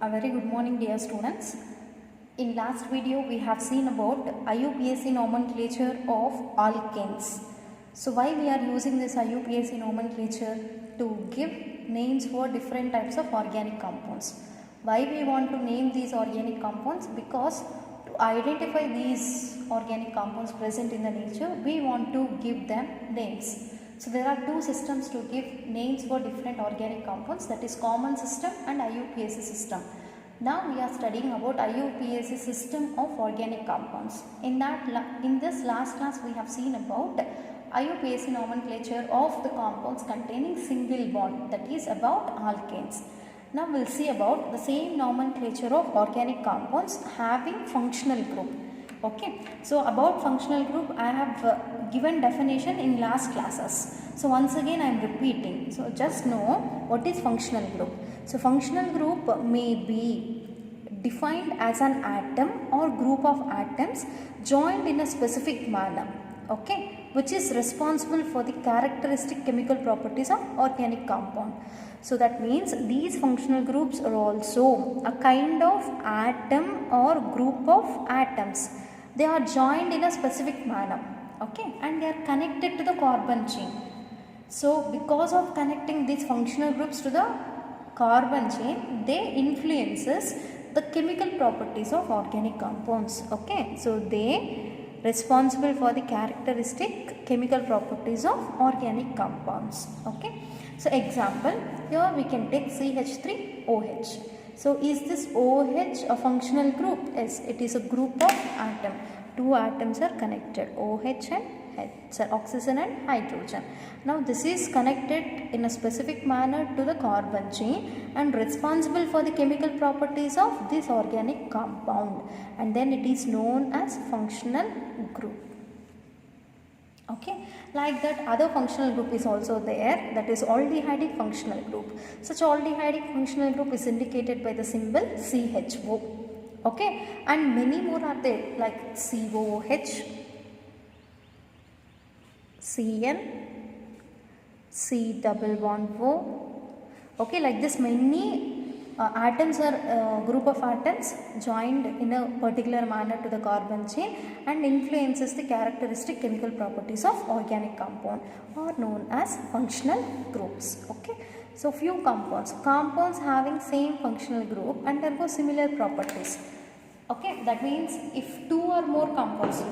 A very good morning, dear students. In last video we have seen about IUPAC nomenclature of alkanes. So why we are using this IUPAC nomenclature? To give names for different types of organic compounds. Why we want to name these organic compounds? Because to identify these organic compounds present in the nature, we want to give them names. So there are two systems to give names for different organic compounds, that is common system and IUPAC system. Now we are studying about IUPAC system of organic compounds. In this last class we have seen about IUPAC nomenclature of the compounds containing single bond, that is about alkanes. Now we will see about the same nomenclature of organic compounds having functional group. Okay, so about functional group I have given definition in last classes. So once again I am repeating. So just know what is functional group. So functional group may be defined as an atom or group of atoms joined in a specific manner, okay, which is responsible for the characteristic chemical properties of organic compound. So that means these functional groups are also a kind of atom or group of atoms. They are joined in a specific manner, okay, and they are connected to the carbon chain. So because of connecting these functional groups to the carbon chain, they influences the chemical properties of organic compounds, okay. So they responsible for the characteristic chemical properties of organic compounds, okay. So example, here we can take CH3OH. So is this OH a functional group? Yes, it is a group of atom. Two atoms are connected, OH and H, so oxygen and hydrogen. Now this is connected in a specific manner to the carbon chain and responsible for the chemical properties of this organic compound, and then it is known as functional group. Okay, like that other functional group is also there, that is aldehydic functional group. Such aldehydic functional group is indicated by the symbol CHO. Okay, and many more are there like COOH, CN, C double bond O. Okay, like this many atoms are group of atoms joined in a particular manner to the carbon chain and influences the characteristic chemical properties of organic compound, are known as functional groups. Okay, so few compounds having same functional group undergo similar properties. Okay, that means if two or more compounds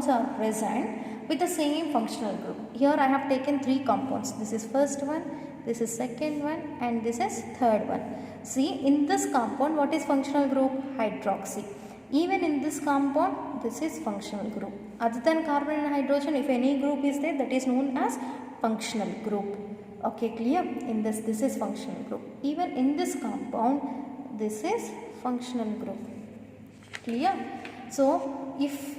are present with the same functional group. Here I have taken three compounds. This is first one, this is second one, and this is third one. See, in this compound what is functional group? Hydroxy. Even in this compound this is functional group. Other than carbon and hydrogen, if any group is there, that is known as functional group. Okay, clear? In this is functional group. Even in this compound this is functional group. Clear? So if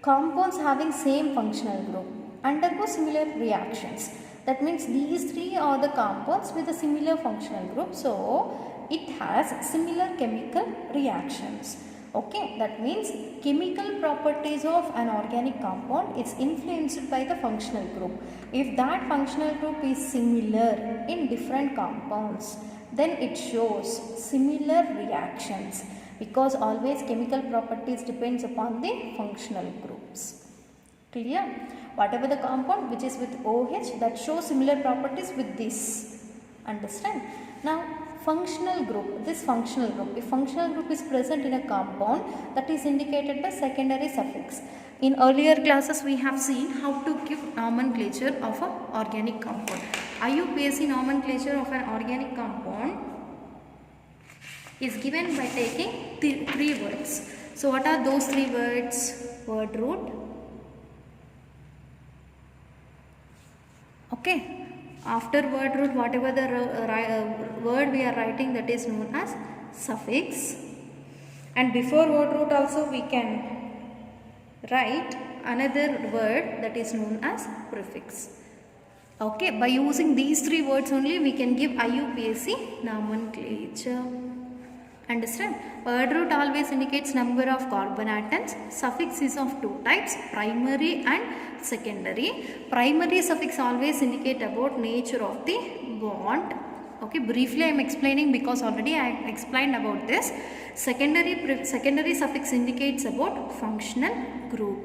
compounds having same functional group undergo similar reactions, that means these three are the compounds with a similar functional group, so it has similar chemical reactions. Okay, that means chemical properties of an organic compound is influenced by the functional group. If that functional group is similar in different compounds, then it shows similar reactions, because always chemical properties depends upon the functional groups. Clear? Whatever the compound which is with OH, that shows similar properties with this. Understand? Now functional group, if functional group is present in a compound, that is indicated by secondary suffix. In earlier classes we have seen how to give nomenclature of an organic compound. IUPAC nomenclature of an organic compound is given by taking three words. So what are those three words? Word root. Okay, after word root, whatever the word we are writing, that is known as suffix, and before word root also we can write another word, that is known as prefix. Okay, by using these three words only we can give IUPAC nomenclature. Understand? Word root always indicates number of carbon atoms. Suffix is of two types, primary and secondary. Primary suffix always indicate about nature of the bond. Okay, briefly I am explaining because already I explained about this. Secondary suffix indicates about functional group.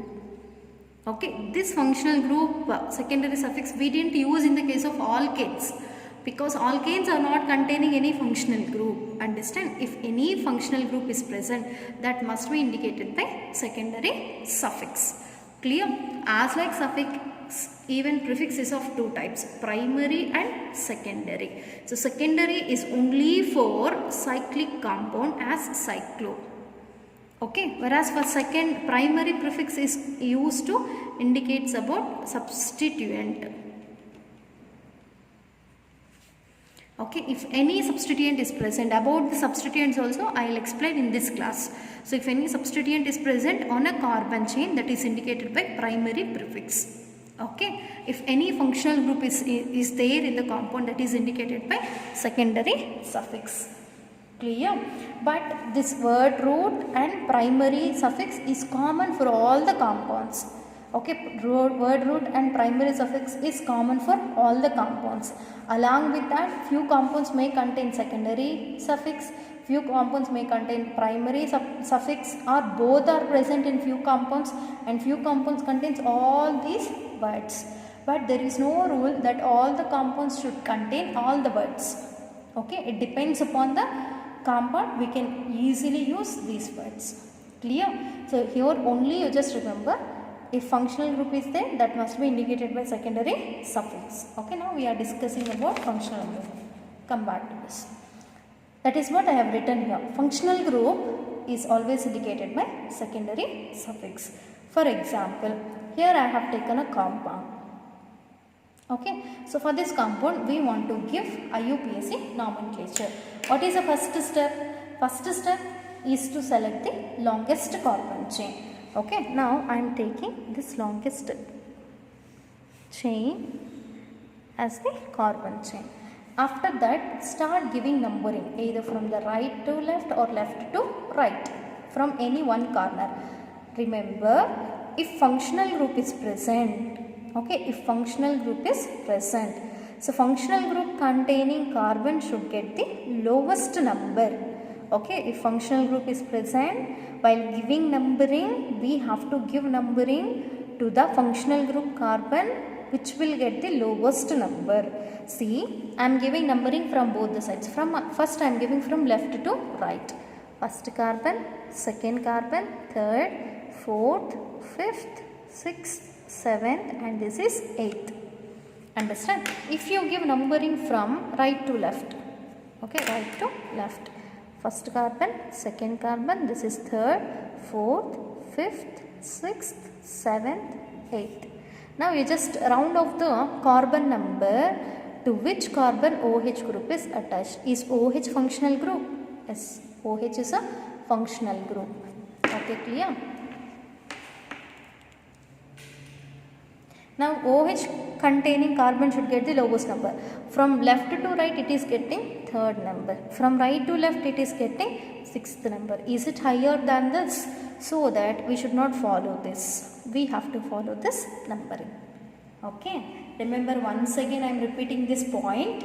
Okay, this functional group secondary suffix we didn't use in the case of alkanes, because alkanes are not containing any functional group. Understand? If any functional group is present, that must be indicated by secondary suffix. Clear? As like suffix, even prefix is of two types, primary and secondary. So secondary is only for cyclic compound as cyclo. Okay, whereas for second, primary prefix is used to indicates about substituent. Okay, if any substituent is present, about the substituents also I will explain in this class. So if any substituent is present on a carbon chain, that is indicated by primary prefix. Okay, if any functional group is there in the compound, that is indicated by secondary suffix. Clear? But this word root and primary suffix is common for all the compounds. Okay, word root and primary suffix is common for all the compounds. Along with that, few compounds may contain secondary suffix, few compounds may contain primary suffix, or both are present in few compounds, and few compounds contains all these words. But there is no rule that all the compounds should contain all the words. Okay, it depends upon the compound. We can easily use these words. Clear? So here only you just remember, if functional group is there, that must be indicated by secondary suffix. Okay, now we are discussing about functional group. Come back to this. That is what I have written here. Functional group is always indicated by secondary suffix. For example, here I have taken a compound. Okay, so for this compound we want to give IUPAC nomenclature. What is the first step? First step is to select the longest carbon chain. Okay, now I am taking this longest chain as the carbon chain. After that, start giving numbering either from the right to left or left to right from any one corner. Remember, if functional group is present, okay, if functional group is present, so functional group containing carbon should get the lowest number. Okay, if functional group is present, while giving numbering, we have to give numbering to the functional group carbon, which will get the lowest number. See, I am giving numbering from both the sides. First I am giving from left to right. First carbon, second carbon, third, fourth, fifth, sixth, seventh, and this is eighth. Understand? If you give numbering from right to left, okay, right to left. First carbon, second carbon, this is third, fourth, fifth, sixth, seventh, eighth. Now you just round off the carbon number to which carbon OH group is attached. Is OH functional group? Yes, OH is a functional group. Okay, clear? Now OH containing carbon should get the lowest number. From left to right it is getting third number. From right to left it is getting sixth number. Is it higher than this? So that we should not follow this. We have to follow this numbering. Okay. Remember, once again I am repeating this point.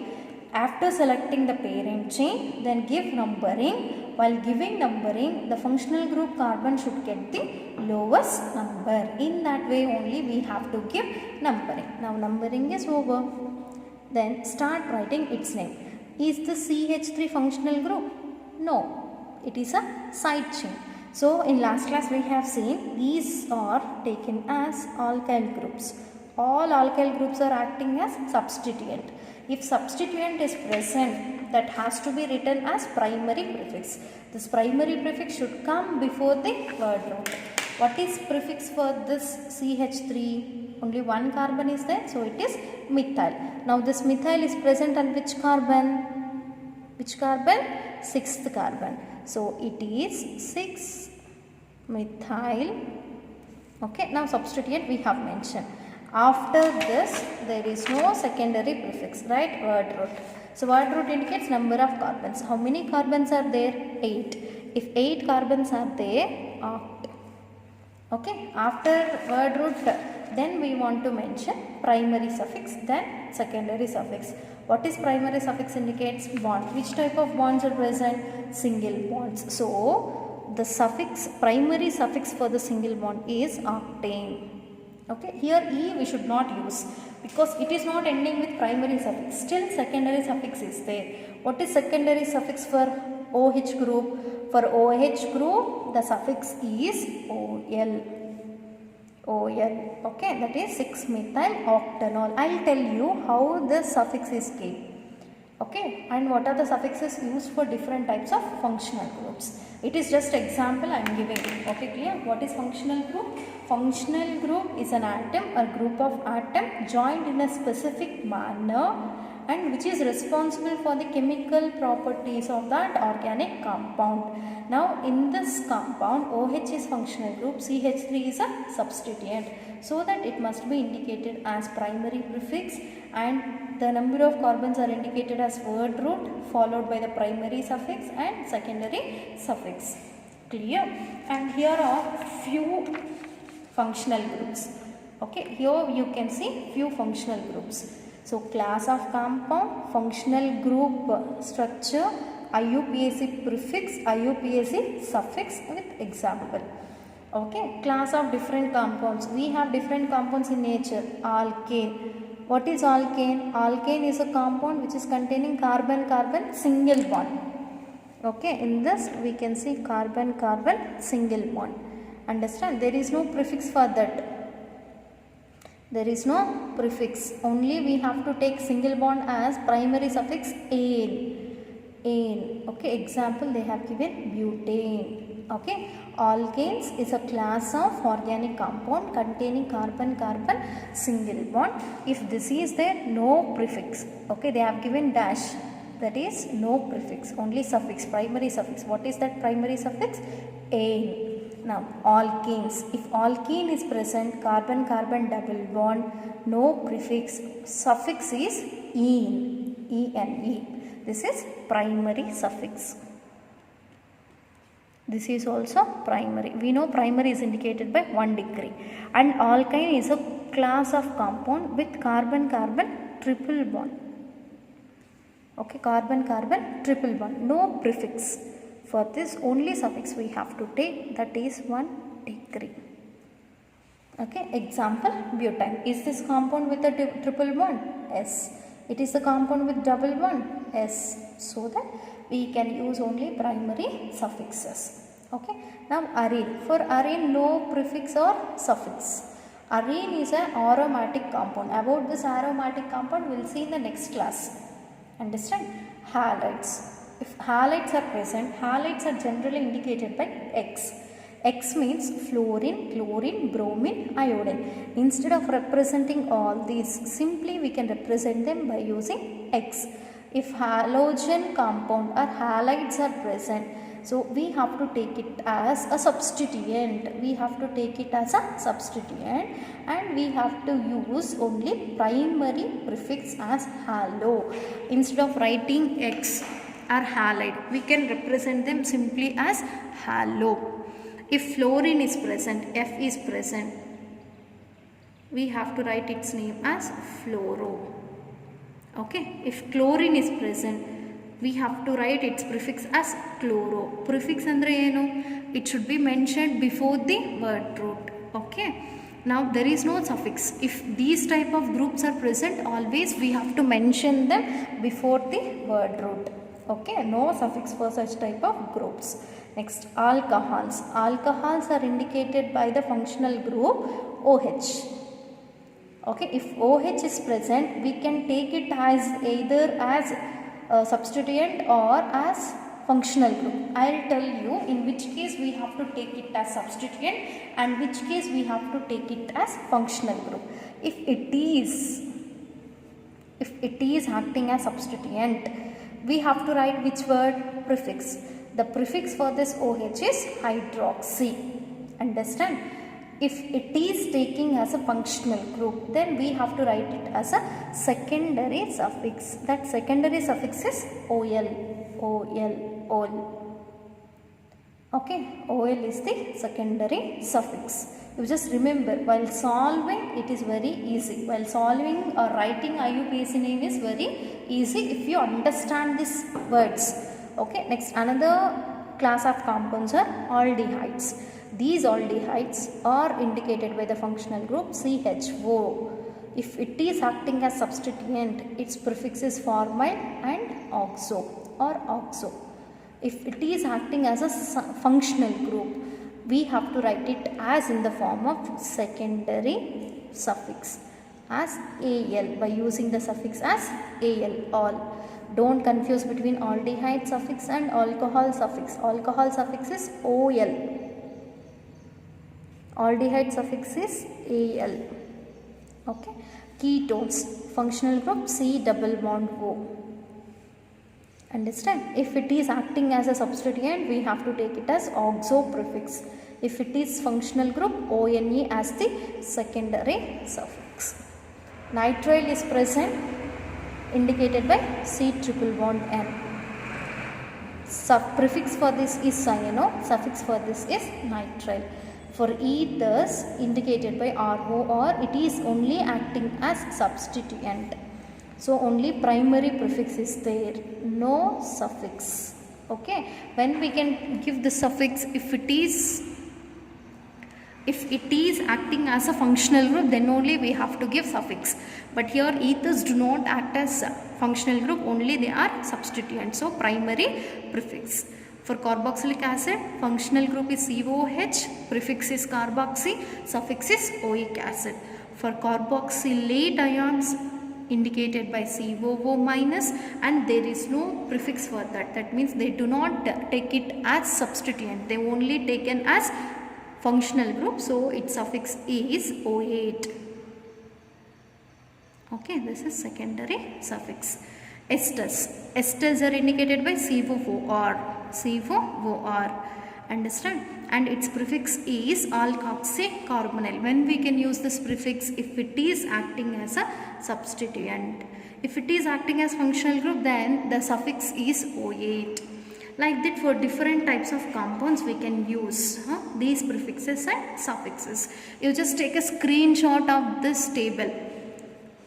After selecting the parent chain, then give numbering. While giving numbering, the functional group carbon should get the lowest number. In that way only we have to give numbering. Now numbering is over. Then start writing its name. Is the CH3 functional group? No, it is a side chain. So in last class we have seen these are taken as alkyl groups. All alkyl groups are acting as substituent. If substituent is present, that has to be written as primary prefix. This primary prefix should come before the word root. What is prefix for this CH3? Only one carbon is there, so it is methyl. Now this methyl is present on which carbon? Which carbon? Sixth carbon. So it is 6-methyl. Okay, now substituent we have mentioned. After this, there is no secondary prefix, right? Word root. So word root indicates number of carbons. How many carbons are there? 8. If 8 carbons are there, oct. Okay. After word root, Then we want to mention primary suffix, then secondary suffix. What is primary suffix? Indicates bond. Which type of bonds are present? Single bonds. So the suffix, primary suffix for the single bond is octane. Okay, here E we should not use because it is not ending with primary suffix. Still secondary suffix is there. What is secondary suffix for OH group? For OH group the suffix is OL. Okay, that is 6-methyl octanol. I will tell you how the suffix is came. Okay, and what are the suffixes used for different types of functional groups. It is just example I am giving. Okay, clear? What is functional group? Functional group is an atom or group of atom joined in a specific manner and which is responsible for the chemical properties of that organic compound. Now in this compound OH is functional group, CH3 is a substituent, so that it must be indicated as primary prefix and the number of carbons are indicated as word root followed by the primary suffix and secondary suffix. Clear? And here are few functional groups. Okay, here you can see few functional groups. So class of compound, functional group structure, IUPAC prefix, IUPAC suffix with example. Okay, class of different compounds. We have different compounds in nature. Alkane. What is alkane? Alkane is a compound which is containing carbon-carbon single bond. Okay, in this we can see carbon-carbon single bond. Understand? There is no prefix for that. There is no prefix. Only we have to take single bond as primary suffix ane. Ane. Okay, example they have given butane. Okay, alkanes is a class of organic compound containing carbon-carbon single bond. If this is there, no prefix. Okay, they have given dash. That is no prefix, only suffix, primary suffix. What is that primary suffix? Ane. Now alkenes, if alkene is present, carbon-carbon double bond, no prefix, suffix is ene, E-N-E. This is primary suffix. This is also primary. We know primary is indicated by 1 degree. And alkyne is a class of compound with carbon-carbon triple bond. Okay, carbon-carbon triple bond, no prefix. For this only suffix we have to take, that is 1 degree. Okay, example butane. Is this compound with a triple bond? Yes. It is the compound with double bond? Yes. So that we can use only primary suffixes. Okay. Now arene. For arene no prefix or suffix. Arene is an aromatic compound. About this aromatic compound we will see in the next class. Understand? Halides. If halides are present, halides are generally indicated by X. X means fluorine, chlorine, bromine, iodine. Instead of representing all these, simply we can represent them by using X. If halogen compound or halides are present, so we have to take it as a substituent. We have to take it as a substituent and we have to use only primary prefix as halo. Instead of writing X or halide, we can represent them simply as halo. If fluorine is present, F is present, we have to write its name as fluoro. Okay, if chlorine is present, we have to write its prefix as chloro. Prefix andre enu? It should be mentioned before the word root. Okay. Now there is no suffix. If these type of groups are present, always we have to mention them before the word root. Okay, no suffix for such type of groups. Next, alcohols. Alcohols are indicated by the functional group OH. Okay, if OH is present, we can take it as either as a substituent or as functional group. I will tell you in which case we have to take it as substituent and which case we have to take it as functional group. If it is acting as substituent, we have to write which word? Prefix. The prefix for this OH is hydroxy. Understand? If it is taking as a functional group, then we have to write it as a secondary suffix. That secondary suffix is OL. OL. Okay, OL is the secondary suffix. You just remember, while solving it is very easy. While solving or writing IUPAC name is very easy if you understand these words. Okay, next another class of compounds are aldehydes. These aldehydes are indicated by the functional group CHO. If it is acting as substituent, its prefix is formyl and oxo or oxo. If it is acting as a functional group, we have to write it as in the form of secondary suffix as al by using the suffix as al, all. Don't confuse between aldehyde suffix and alcohol suffix. Alcohol suffix is ol. Aldehyde suffix is al. Okay. Ketones, functional group C double bond O. Understand? If it is acting as a substituent, we have to take it as oxo prefix. If it is functional group, ONE as the secondary suffix. Nitrile is present, indicated by C triple bond N. Prefix for this is cyano, suffix for this is nitrile. For ethers, indicated by RO, or it is only acting as substituent. So only primary prefix is there, no suffix. Okay, when we can give the suffix if it is acting as a functional group, then only we have to give suffix. But here ethers do not act as functional group, only they are substituent. So primary prefix. For carboxylic acid, functional group is COH, prefix is carboxy, suffix is oic acid. For carboxylate ions, indicated by COO minus, and there is no prefix for that. That means they do not take it as substituent. They only taken as functional group. So its suffix is O8. Okay, this is secondary suffix. Esters. Esters are indicated by COOR. COOR. Understand? And its prefix is alkoxycarbonyl. When we can use this prefix? If it is acting as a substituent. If it is acting as functional group, then the suffix is O8. Like that, for different types of compounds we can use these prefixes and suffixes. You just take a screenshot of this table.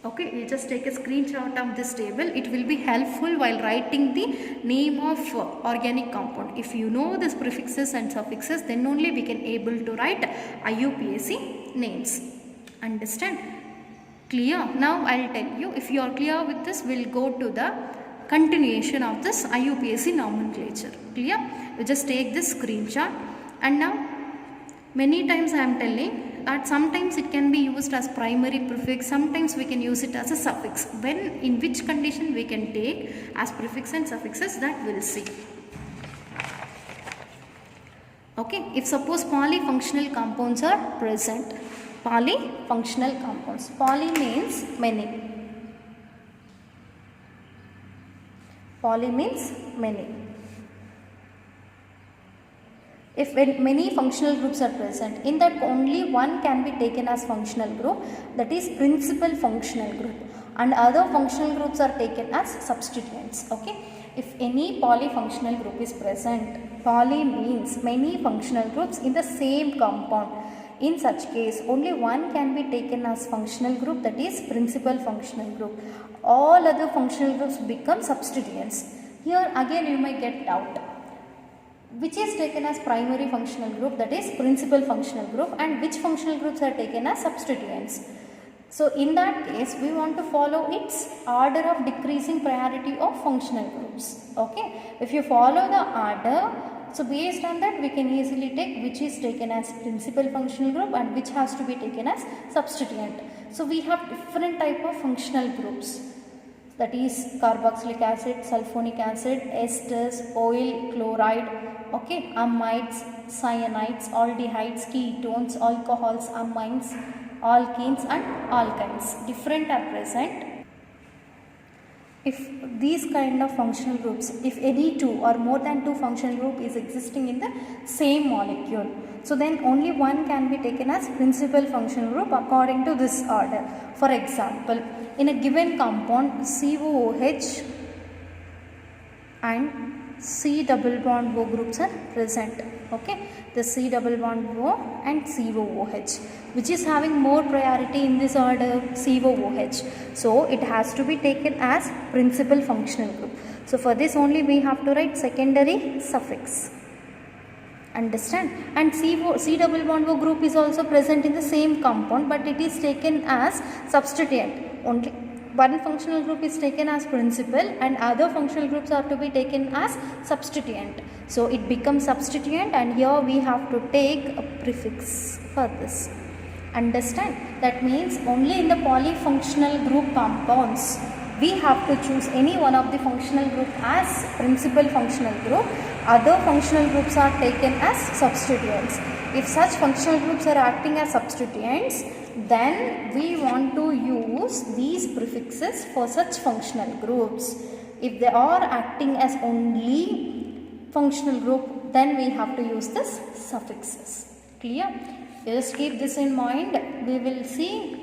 Okay, you just take a screenshot of this table. It will be helpful while writing the name of organic compound. If you know these prefixes and suffixes, then only we can able to write IUPAC names. Understand? Clear? Now I will tell you. If you are clear with this, we will go to the continuation of this IUPAC nomenclature. Clear? You just take this screenshot, and now many times I am telling that sometimes it can be used as primary prefix, sometimes we can use it as a suffix. When, in which condition we can take as prefix and suffixes, that we will see. Okay, if suppose polyfunctional compounds are present, polyfunctional compounds, poly means many. Poly means many. If many functional groups are present, in that only one can be taken as functional group, that is principal functional group, and other functional groups are taken as substituents. Okay, if any polyfunctional group is present, poly means many functional groups in the same compound. In such case, only one can be taken as functional group, that is principal functional group. All other functional groups become substituents. Here again you may get doubt. Which is taken as primary functional group, that is principal functional group, and which functional groups are taken as substituents. So in that case, we want to follow its order of decreasing priority of functional groups. Okay, if you follow the order, so based on that we can easily take which is taken as principal functional group and which has to be taken as substituent. So we have different type of functional groups, that is carboxylic acid, sulfonic acid, esters, oil, chloride, okay, amides, cyanides, aldehydes, ketones, alcohols, amines, alkenes and alkynes. Different are present. If these kind of functional groups, if any two or more than two functional group is existing in the same molecule, so then only one can be taken as principal functional group according to this order. For example, in a given compound COOH and C double bond O groups are present. Okay, the C double bond O and COOH, which is having more priority in this order, COOH. So it has to be taken as principal functional group. So for this only we have to write secondary suffix. Understand? And C double bond O group is also present in the same compound, but it is taken as substituent. Only one functional group is taken as principal and other functional groups are to be taken as substituent. So it becomes substituent, and here we have to take a prefix for this. Understand? That means only in the polyfunctional group compounds we have to choose any one of the functional group as principal functional group. Other functional groups are taken as substituents. If such functional groups are acting as substituents, then we want to use these prefixes for such functional groups. If they are acting as only functional group, then we have to use this suffixes. Clear? Just keep this in mind. We will see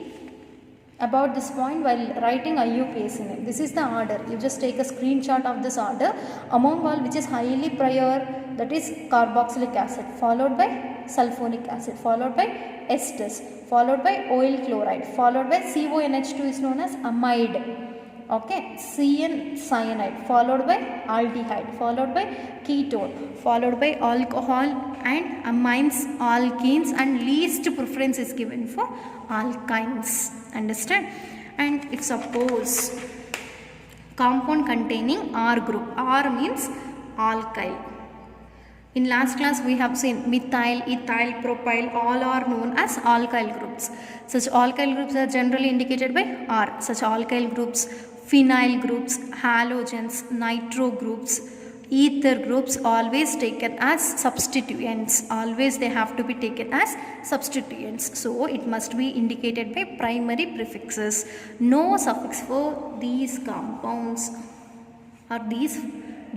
about this point while writing IUPAC name. This is the order. You just take a screenshot of this order. Among all, which is highly prior, that is carboxylic acid, followed by sulfonic acid, followed by esters, followed by oil chloride, followed by CONH2 is known as amide. Okay, CN cyanide, followed by aldehyde, followed by ketone, followed by alcohol and amines, alkenes, and least preference is given for alkynes. Understand? And if suppose compound containing R group, R means alkyl. In last class we have seen methyl, ethyl, propyl, all are known as alkyl groups. Such alkyl groups are generally indicated by R. Such alkyl groups, phenyl groups, halogens, nitro groups, ether groups always taken as substituents. Always they have to be taken as substituents. So it must be indicated by primary prefixes. No suffix for these compounds or these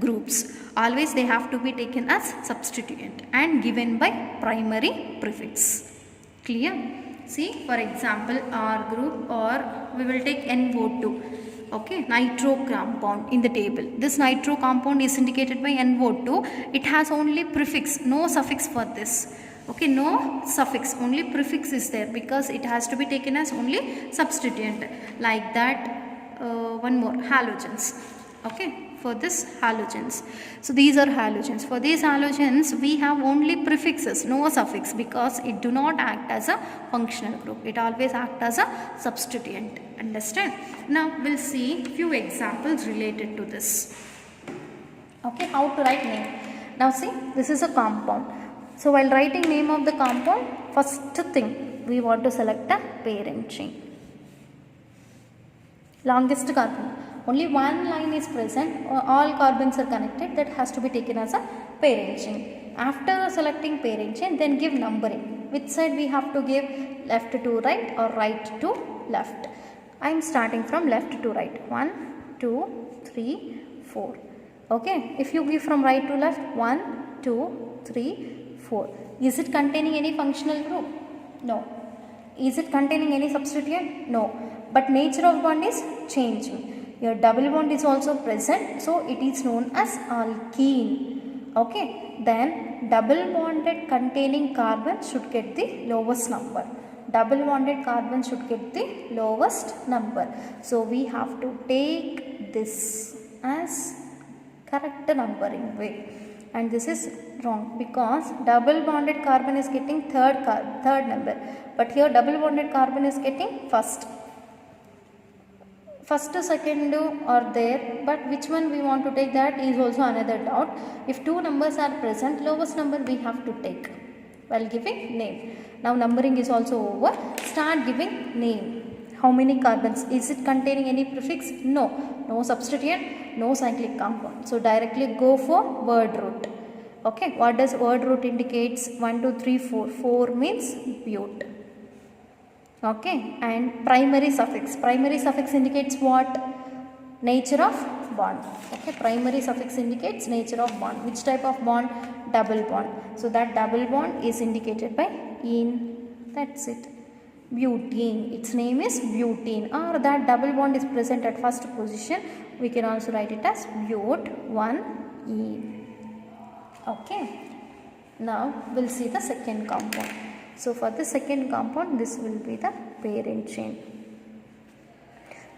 groups. Always they have to be taken as substituent and given by primary prefix. Clear? See, for example, R group, or we will take NO2. Okay, nitro compound in the table. This nitro compound is indicated by NO2. It has only prefix, no suffix for this. Okay, no suffix, only prefix is there because it has to be taken as only substituent. Like that, one more, halogens. Okay, for this halogens. So these are halogens. For these halogens, we have only prefixes, no suffix, because it do not act as a functional group. It always act as a substituent. Understand? Now we'll see few examples related to this. Okay, how to write name. Now see, this is a compound. So while writing name of the compound, first thing we want to select a parent chain. Longest carbon. Only one line is present, all carbons are connected, that has to be taken as a parent chain. After selecting parent chain, then give numbering. Which side we have to give? Left to right or right to left. I am starting from left to right. 1, 2, 3, 4. Okay, if you give from right to left, 1, 2, 3, 4. Is it containing any functional group? No. Is it containing any substituent? No. But nature of bond is changing. Your double bond is also present, so it is known as alkene. Okay, then double bonded containing carbon should get the lowest number. Double bonded carbon should get the lowest number. So we have to take this as correct numbering way, and this is wrong because double bonded carbon is getting third number, but here double bonded carbon is getting first. First, second are there, but which one we want to take, that is also another doubt. If two numbers are present, lowest number we have to take while giving name. Now numbering is also over. Start giving name. How many carbons? Is it containing any prefix? No. No substituent, no cyclic compound. So directly go for word root. Okay, what does word root indicates? 1, 2, 3, 4. 4 means bute. Okay, and primary suffix. Primary suffix indicates what? Nature of bond. Okay, primary suffix indicates nature of bond. Which type of bond? Double bond. So that double bond is indicated by ene. That's it. Butene. Its name is butene. Or that double bond is present at first position. We can also write it as but 1 ene. Okay. Now we'll see the second compound. So for the second compound, this will be the parent chain.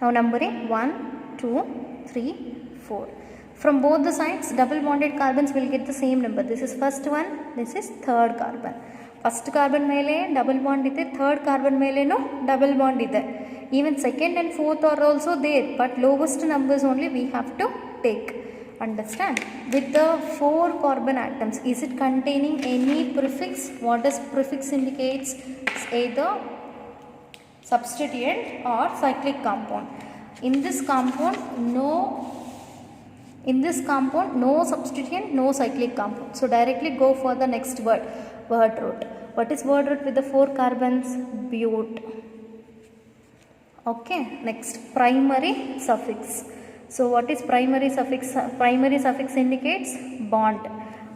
Now numbering 1, 2, 3, 4. From both the sides, double bonded carbons will get the same number. This is first one, this is third carbon. First carbon mele double bond ide, third carbon mele no double bond ide. Even second and fourth are also there, but lowest numbers only we have to take. Understand? With the 4 carbon atoms, is it containing any prefix? What does prefix indicates? It's either substituent or cyclic compound. In this compound, no substituent, no cyclic compound. So directly go for the next word root. What is word root with the 4 carbons? Bute. Okay, next primary suffix. So what is primary suffix? Primary suffix indicates bond.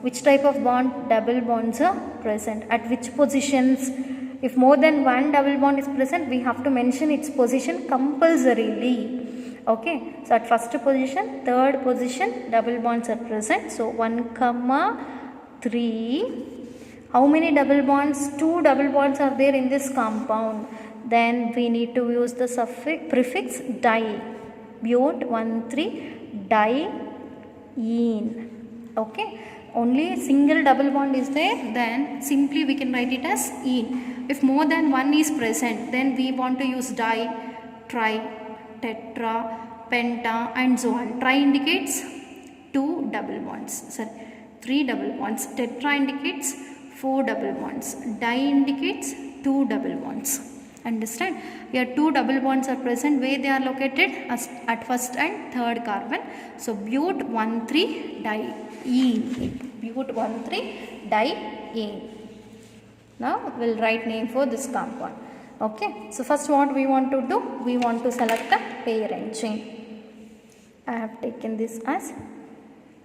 Which type of bond? Double bonds are present. At which positions? If more than one double bond is present, we have to mention its position compulsorily. Okay. So at first position, third position, double bonds are present. So 1, 3. How many double bonds? 2 double bonds are there in this compound. Then we need to use the prefix di. Bute 1, 3 diene. Okay. Only single double bond is there, then simply we can write it as ene. If more than one is present, then we want to use di, tri, tetra, penta and so on. Tri indicates 2 double bonds, 3 double bonds. Tetra indicates 4 double bonds. Di indicates 2 double bonds. Understand? Here 2 double bonds are present. Where they are located? At first and third carbon. So bute 1, 3 diene. Bute 1, 3 diene. Now we'll write name for this compound. Okay. So first what we want to do? We want to select the parent chain. I have taken this as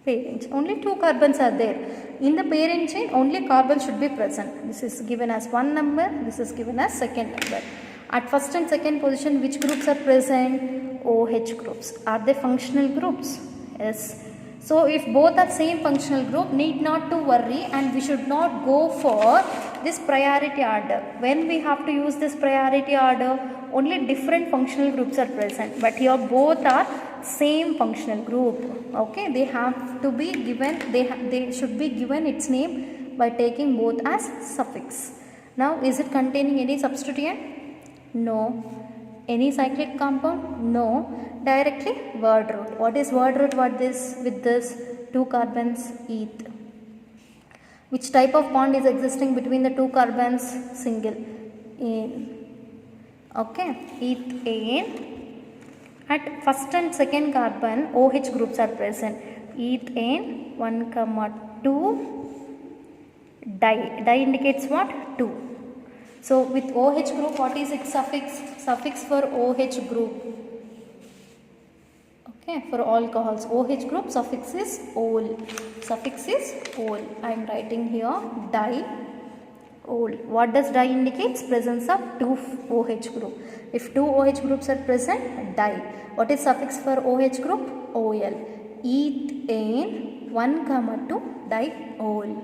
parent chain. Only 2 carbons are there. In the parent chain, only carbon should be present. This is given as 1 number. This is given as second number. At first and second position, which groups are present? OH groups. Are they functional groups? Yes. So if both are same functional group, need not to worry, and we should not go for this priority order. When we have to use this priority order, only different functional groups are present. But here both are same functional group. Okay, they have to be given, they should be given its name by taking both as suffix. Now is it containing any substituent? No. Any cyclic compound? No. Directly word root. What is word root? What this with this 2 carbons? Eth. Which type of bond is existing between the 2 carbons? Single. Ene. Okay. Ethane. At first and second carbon, OH groups are present. Ethane 1, 2 di. Di indicates what? 2. So with OH group, what is its suffix? Suffix for OH group. Okay, for alcohols, OH group suffix is ol. Suffix is ol. I am writing here di. Ol. What does di indicates? Presence of 2 OH group. If 2 OH groups are present, di. What is suffix for OH group? OL. Ethane 1, 2 diol.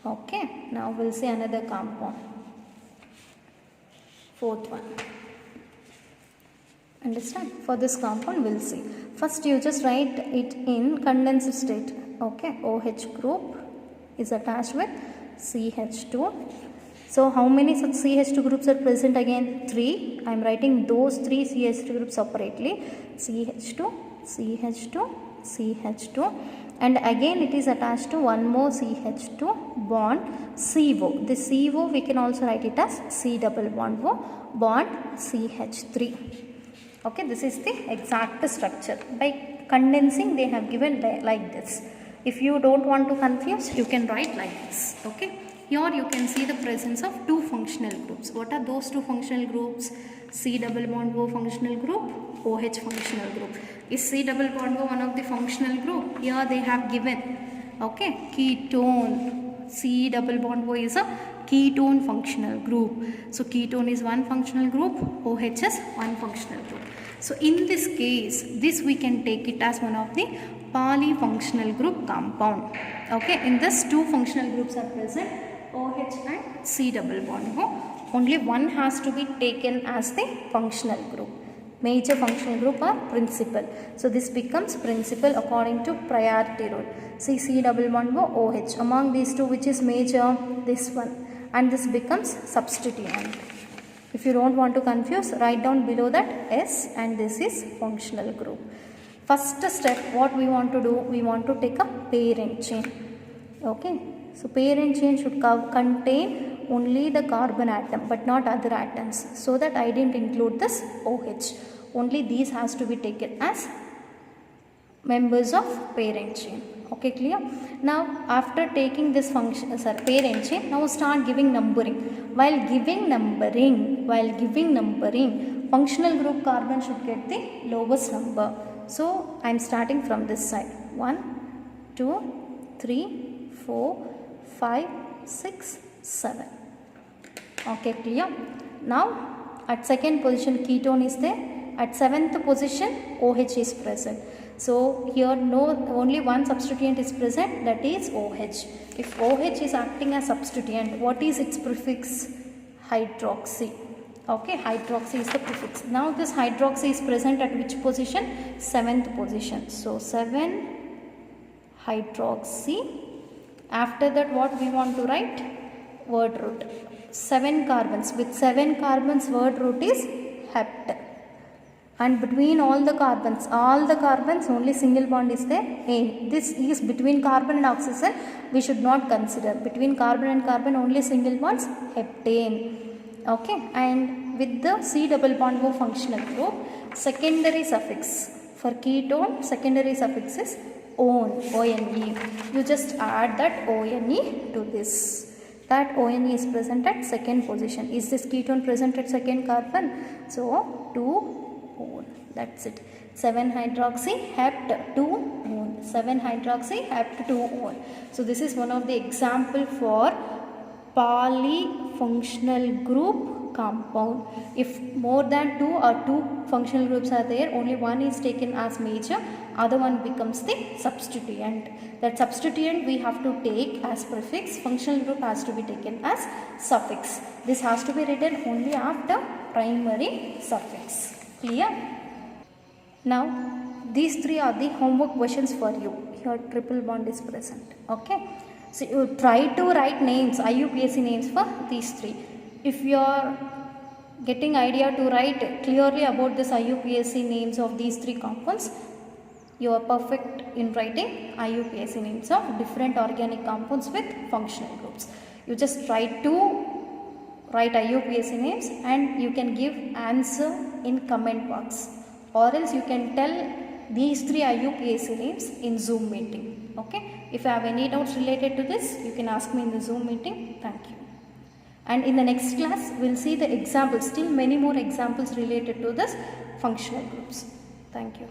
Okay. Now we'll see another compound. Fourth one. Understand? For this compound we'll see. First you just write it in condensed state. Okay. OH group is attached with CH2. So how many such CH2 groups are present again? 3. I am writing those 3 CH2 groups separately. CH2, CH2, CH2, and again it is attached to one more CH2 bond CO. This CO we can also write it as C double bond O bond CH3. Okay, this is the exact structure. By condensing they have given like this. If you don't want to confuse, you can write like this. Okay. Here you can see the presence of 2 functional groups. What are those 2 functional groups? C double bond O functional group, OH functional group. Is C double bond O one of the functional group? Here they have given. Okay. Ketone. C double bond O is a ketone functional group. So ketone is one functional group, OH is one functional group. So in this case, this we can take it as one of the polyfunctional group compound. Okay, in this two functional groups are present, OH and C double bond. Only one has to be taken as the functional group. Major functional group are principal. So this becomes principal according to priority rule. See, C double bond OH. Among these two, which is major? This one. And this becomes substituent. If you don't want to confuse, write down below that S, and this is functional group. First step, what we want to do, we want to take a parent chain. Okay, so parent chain should contain only the carbon atom but not other atoms, so that I didn't include this OH. Only these has to be taken as members of parent chain. Okay, clear? Now after taking this parent chain, now start giving numbering. While giving numbering, functional group carbon should get the lowest number. So I am starting from this side. 1, 2, 3, 4, 5, 6, 7. Okay, clear? Now at second position ketone is there. At 7th position OH is present. So here only one substituent is present, that is OH. If OH is acting as substituent, what is its prefix? Hydroxy. Okay, hydroxy is the prefix. Now this hydroxy is present at which position? 7th position. So 7 hydroxy. After that, what we want to write? Word root. 7 carbons. With 7 carbons, word root is hept. And between all the carbons, only single bond is there, ane. This is between carbon and oxygen, we should not consider. Between carbon and carbon, only single bonds, heptane. Okay, and with the C double bond O functional group, secondary suffix. For ketone, secondary suffix is one, O-N-E. You just add that O-N-E to this. That O-N-E is present at second position. Is this ketone present at second carbon? So 2 one. That's it. 7 hydroxy hept 2 one. 7 hydroxy hept 2 one. So this is one of the example for polyfunctional group compound. If more than 2 or 2 functional groups are there, only one is taken as major, other one becomes the substituent. That substituent we have to take as prefix, functional group has to be taken as suffix. This has to be written only after primary suffix. Clear? Now these three are the homework questions for you. Here triple bond is present. Okay, so you try to write names, IUPAC names for these three. If you are getting idea to write clearly about this IUPAC names of these three compounds, you are perfect in writing IUPAC names of different organic compounds with functional groups. You just try to write IUPAC names and you can give answer in comment box, or else you can tell these three IUPAC names in Zoom meeting. Okay, if you have any doubts related to this, you can ask me in the Zoom meeting. Thank you. And in the next class, we will see the examples, still many more examples related to this functional groups. Thank you.